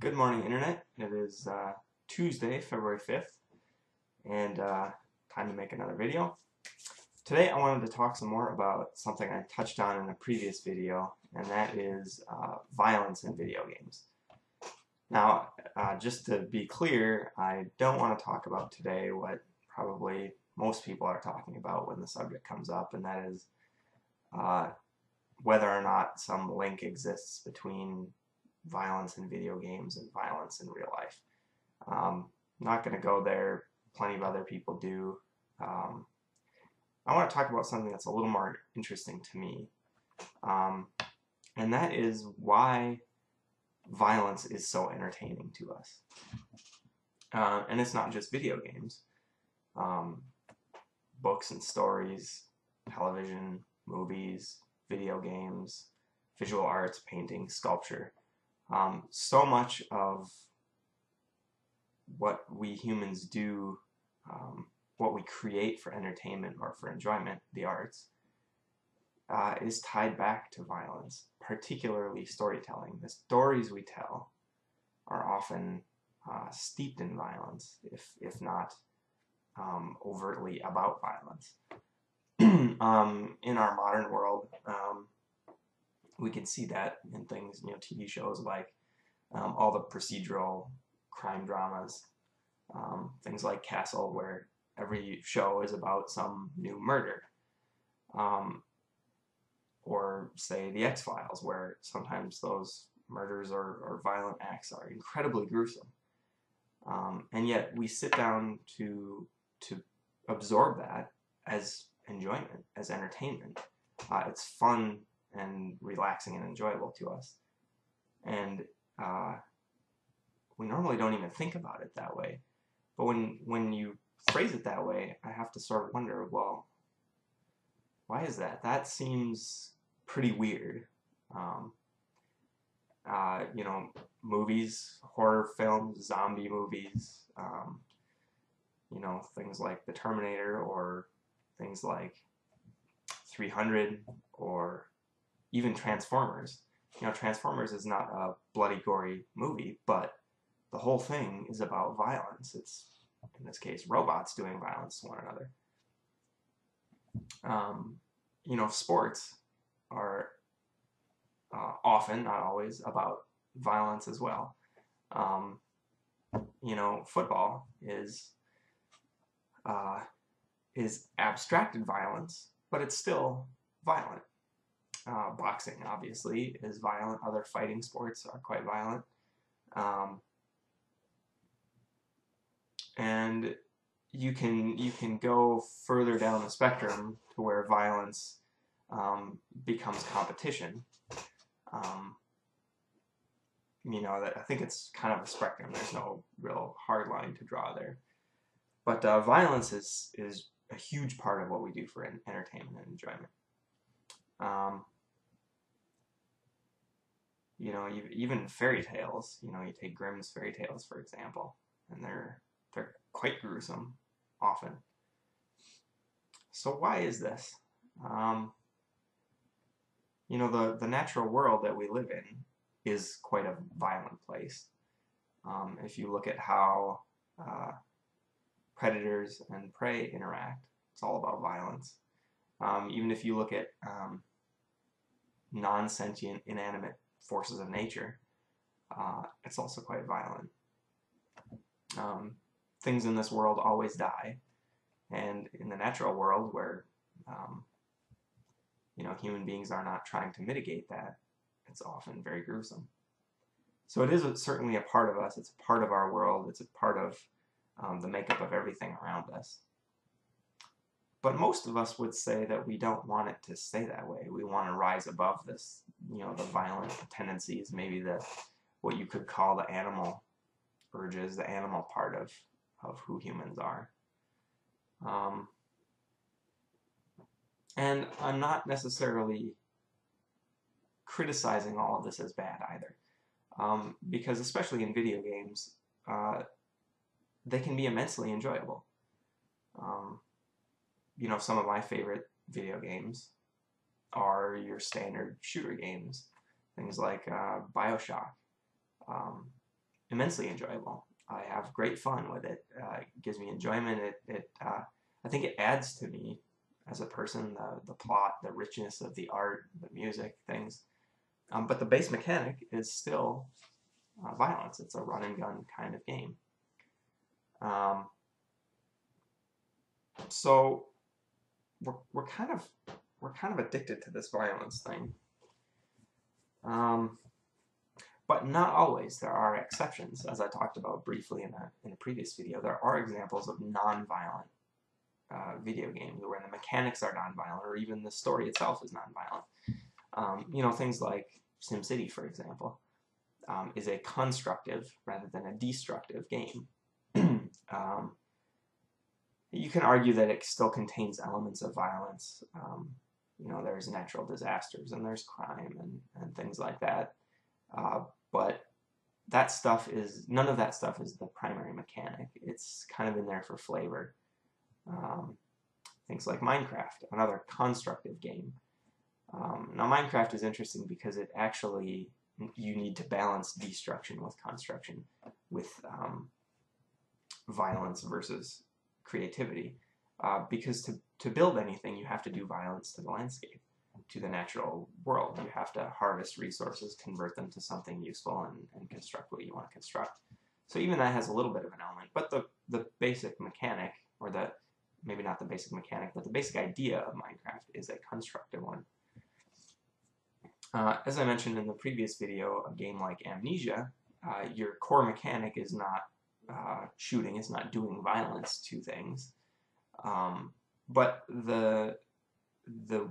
Good morning, Internet. It is Tuesday, February 5th, and time to make another video. Today I wanted to talk some more about something I touched on in a previous video, and that is violence in video games. Now, just to be clear, I don't want to talk about today what probably most people are talking about when the subject comes up, and that is uh, whether or not some link exists between violence in video games and violence in real life. Not going to go there. Plenty of other people do. I want to talk about something that's a little more interesting to me, and that is why violence is so entertaining to us. And it's not just video games. Books and stories, television, movies, video games, visual arts, painting, sculpture. So much of what we humans do, what we create for entertainment or for enjoyment, the arts, is tied back to violence, particularly storytelling. The stories we tell are often steeped in violence, if not overtly about violence. In our modern world, we can see that in things, TV shows like all the procedural crime dramas, things like Castle, where every show is about some new murder, or say the X-Files, where sometimes those murders or violent acts are incredibly gruesome, and yet we sit down to absorb that as enjoyment, as entertainment. It's fun and relaxing and enjoyable to us, and we normally don't even think about it that way. But when you phrase it that way, I have to sort of wonder, well, why is that? That seems pretty weird. Movies, horror films, zombie movies, things like The Terminator, or things like 300, or even Transformers. Transformers is not a bloody, gory movie, but the whole thing is about violence. It's, in this case, robots doing violence to one another. Sports are often, not always, about violence as well. Football is abstracted violence, but it's still violent. Boxing, obviously, is violent. Other fighting sports are quite violent. And you can go further down the spectrum to where violence becomes competition. I think it's kind of a spectrum. There's no real hard line to draw there. But violence is a huge part of what we do for entertainment and enjoyment. Even fairy tales. You take Grimm's fairy tales, for example, and they're quite gruesome, often. So why is this? The natural world that we live in is quite a violent place. If you look at how predators and prey interact, it's all about violence. Even if you look at non-sentient, inanimate forces of nature, it's also quite violent. Things in this world always die, and in the natural world, where human beings are not trying to mitigate that, it's often very gruesome. So it is certainly a part of us. It's a part of our world. It's a part of the makeup of everything around us. But most of us would say that we don't want it to stay that way. We want to rise above this, the violent tendencies, maybe what you could call the animal urges, the animal part of who humans are. And I'm not necessarily criticizing all of this as bad either, because especially in video games, they can be immensely enjoyable. Some of my favorite video games are your standard shooter games, things like BioShock, immensely enjoyable. I have great fun with it. It gives me enjoyment. I think it adds to me as a person, the plot, the richness of the art, the music, things. But the base mechanic is still violence. It's a run and gun kind of game. So we're kind of addicted to this violence thing. But not always. There are exceptions, as I talked about briefly in a previous video. There are examples of non-violent video games where the mechanics are non-violent, or even the story itself is non-violent. You know, things like SimCity, for example, is a constructive rather than a destructive game. You can argue that it still contains elements of violence. You know, there's natural disasters and there's crime and things like that. But that stuff is, none of that stuff is the primary mechanic. It's kind of in there for flavor. Things like Minecraft, another constructive game. Now Minecraft is interesting because it actually, you need to balance destruction with construction, with violence versus creativity. Because to build anything, you have to do violence to the landscape, to the natural world. You have to harvest resources, convert them to something useful, and construct what you want to construct. So even that has a little bit of an element, but the basic mechanic, or maybe not the basic mechanic, but the basic idea of Minecraft is a constructive one. As I mentioned in the previous video, a game like Amnesia, your core mechanic is not shooting, it's not doing violence to things, but the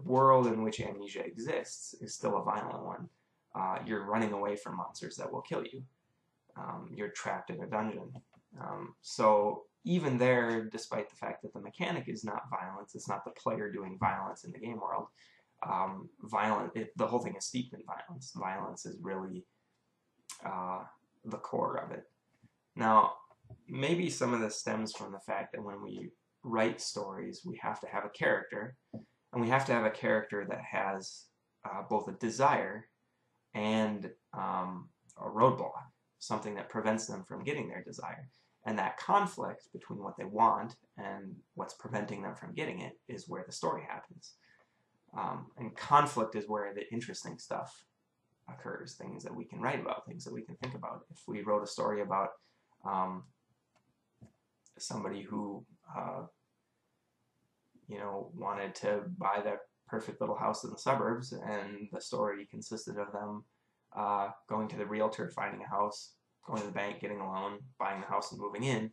world in which Amnesia exists is still a violent one. You're running away from monsters that will kill you. You're trapped in a dungeon. So even there, despite the fact that the mechanic is not violence, it's not the player doing violence in the game world, the whole thing is steeped in violence. Violence is really the core of it. Now, maybe some of this stems from the fact that when we write stories, we have to have a character, and we have to have a character that has both a desire and a roadblock, something that prevents them from getting their desire. And that conflict between what they want and what's preventing them from getting it is where the story happens. And conflict is where the interesting stuff occurs, things that we can write about, things that we can think about. If we wrote a story about somebody who you know, wanted to buy the perfect little house in the suburbs, and the story consisted of them going to the realtor, finding a house, going to the bank, getting a loan, buying the house, and moving in,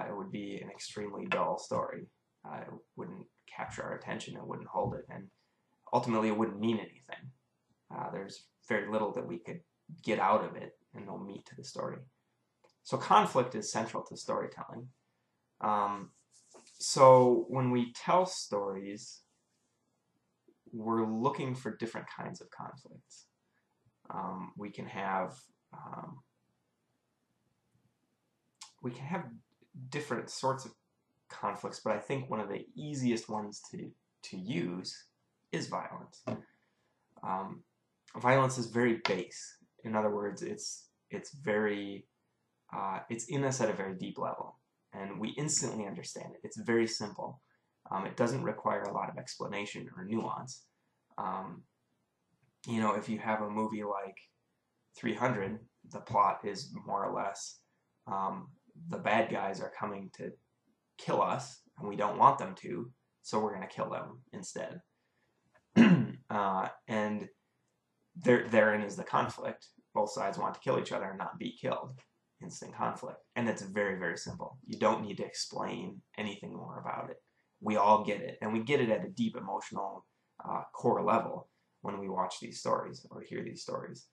it would be an extremely dull story. It wouldn't capture our attention, it wouldn't hold it, and ultimately it wouldn't mean anything. There's very little that we could get out of it, and no meat to the story. So conflict is central to storytelling. So when we tell stories, we're looking for different kinds of conflicts. We can have different sorts of conflicts, but I think one of the easiest ones to use is violence. Violence is very base. In other words, it's in us at a very deep level, and we instantly understand it. It's very simple. It doesn't require a lot of explanation or nuance. You know, if you have a movie like 300, the plot is more or less the bad guys are coming to kill us, and we don't want them to, so we're going to kill them instead. And therein is the conflict. Both sides want to kill each other and not be killed. Instant conflict. And it's very, very simple. You don't need to explain anything more about it. We all get it, and we get it at a deep emotional core level when we watch these stories or hear these stories.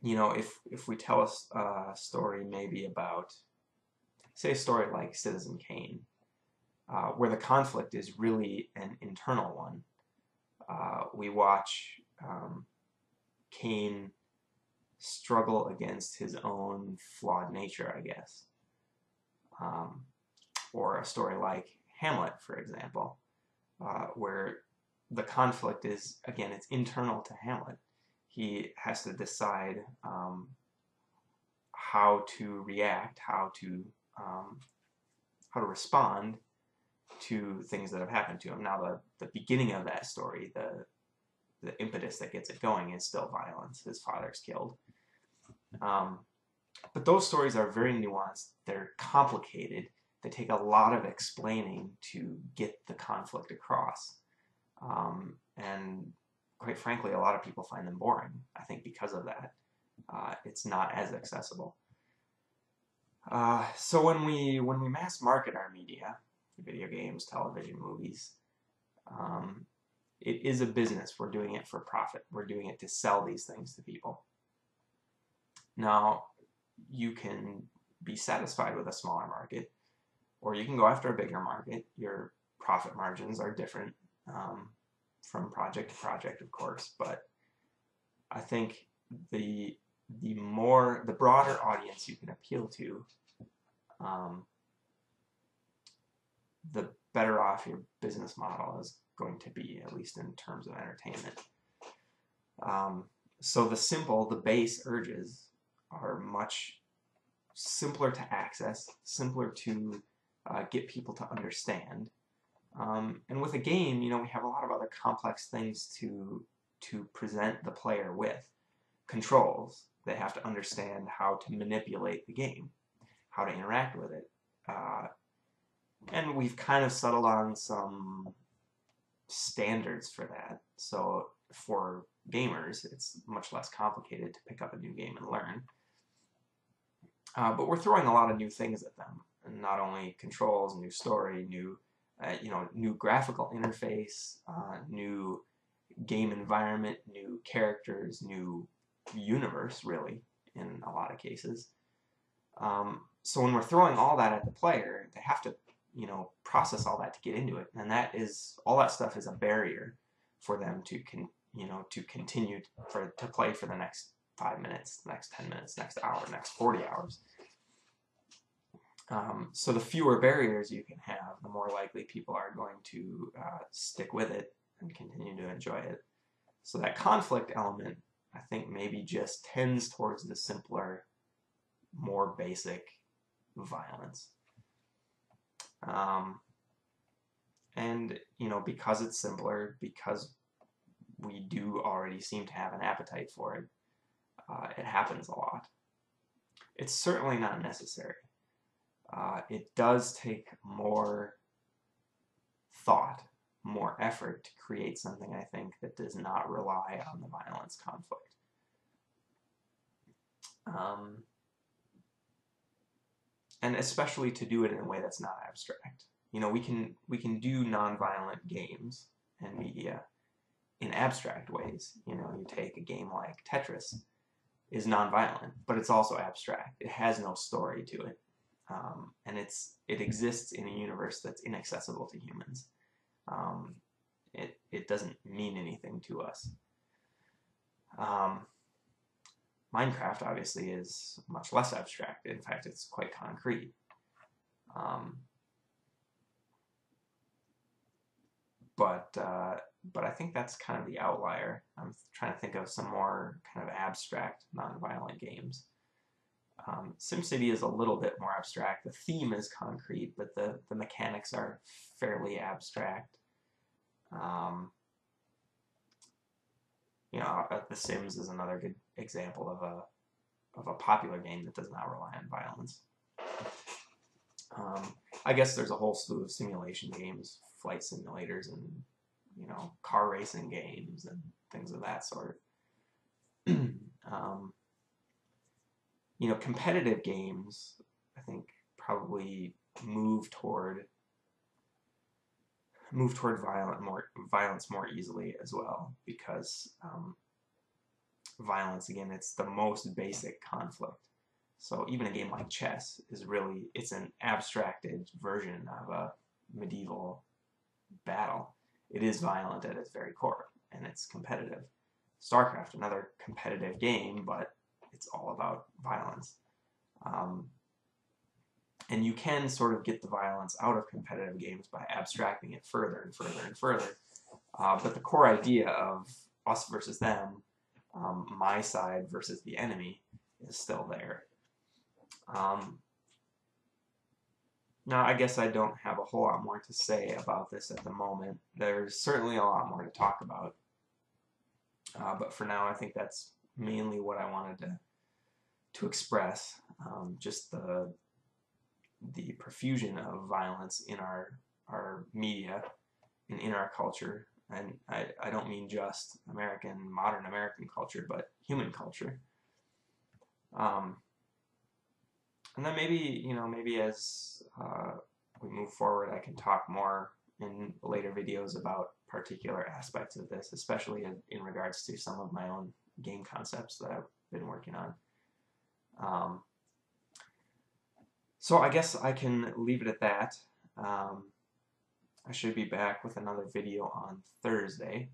You know, if we tell a story maybe about, say, a story like Citizen Kane, where the conflict is really an internal one. We watch Kane struggle against his own flawed nature, I guess. Or a story like Hamlet, for example, where the conflict is, again, it's internal to Hamlet. he has to decide how to react, how to respond to things that have happened to him. Now, the beginning of that story, the impetus that gets it going is still violence. His father's killed. But those stories are very nuanced. They're complicated. They take a lot of explaining to get the conflict across. And quite frankly, a lot of people find them boring, I think, because of that. It's not as accessible. So when we mass market our media, video games, television, movies, it is a business. We're doing it for profit. We're doing it to sell these things to people. Now, you can be satisfied with a smaller market, or you can go after a bigger market. Your profit margins are different from project to project, of course, but I think the broader audience you can appeal to, the better off your business model is going to be, at least in terms of entertainment. So the base urges are much simpler to access, simpler to get people to understand. And with a game, we have a lot of other complex things to present the player with. Controls. They have to understand how to manipulate the game, how to interact with it. And we've kind of settled on some standards for that. So for gamers, it's much less complicated to pick up a new game and learn. But we're throwing a lot of new things at them, and not only controls, new story, new graphical interface, new game environment, new characters, new universe, really, in a lot of cases. So when we're throwing all that at the player, they have to, process all that to get into it, and all that stuff is a barrier for them to continue to play for the next 5 minutes, next 10 minutes, next hour, next 40 hours. So the fewer barriers you can have, the more likely people are going to stick with it and continue to enjoy it. So that conflict element, I think, maybe just tends towards the simpler, more basic violence. And, because it's simpler, because we do already seem to have an appetite for it, it happens a lot. It's certainly not necessary. It does take more thought, more effort to create something, I think, that does not rely on the violence conflict. And especially to do it in a way that's not abstract. We can do nonviolent games and media in abstract ways. You take a game like Tetris, is nonviolent, but it's also abstract. It has no story to it. And it exists in a universe that's inaccessible to humans. It doesn't mean anything to us. Minecraft, obviously, is much less abstract. In fact, it's quite concrete. But I think that's kind of the outlier. I'm trying to think of some more kind of abstract, nonviolent games. SimCity is a little bit more abstract. The theme is concrete, but the mechanics are fairly abstract. The Sims is another good example of a popular game that does not rely on violence. I guess there's a whole slew of simulation games, flight simulators, and car racing games and things of that sort. Competitive games, I think, probably move toward violence more easily as well, because violence, again, it's the most basic conflict. So even a game like chess it's an abstracted version of a medieval battle. It is violent at its very core, and it's competitive. StarCraft, another competitive game, but it's all about violence. And you can sort of get the violence out of competitive games by abstracting it further and further and further. But the core idea of us versus them, my side versus the enemy is still there. Now, I guess I don't have a whole lot more to say about this at the moment. There's certainly a lot more to talk about. But for now, I think that's mainly what I wanted to express. Just the profusion of violence in our media and in our culture. And I don't mean just modern American culture, but human culture. And then maybe as we move forward, I can talk more in later videos about particular aspects of this, especially in regards to some of my own game concepts that I've been working on. So I guess I can leave it at that. I should be back with another video on Thursday.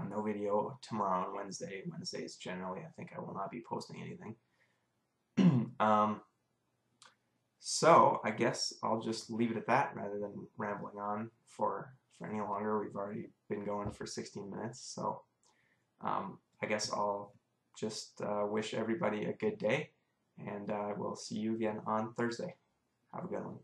No video tomorrow on Wednesday. Wednesdays generally, I think I will not be posting anything. So I guess I'll just leave it at that rather than rambling on for any longer. We've already been going for 16 minutes, so I guess I'll just wish everybody a good day, and I will see you again on Thursday. Have a good one.